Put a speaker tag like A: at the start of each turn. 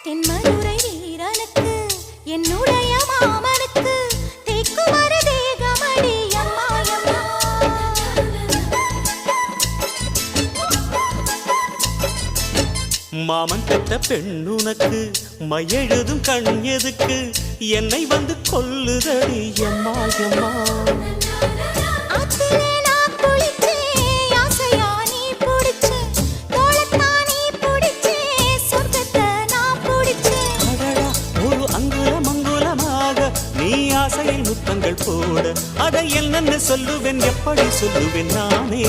A: தென்மதுரை வீரனுக்கு என்னுடைய மாமனுக்கு தேக்குமர தேகமடி அம்மாயம்மா.
B: மாமன் பெற்ற பெண்ணுனக்கு மையெழுதும் கண் எதுக்கு என்னை வந்து கொல்லுதடி எம்மாயம்மா. ஆசையில் முத்தங்கள் போட அதை என்னன்னு சொல்லுவேன், எப்படி சொல்லுவேன் நானே.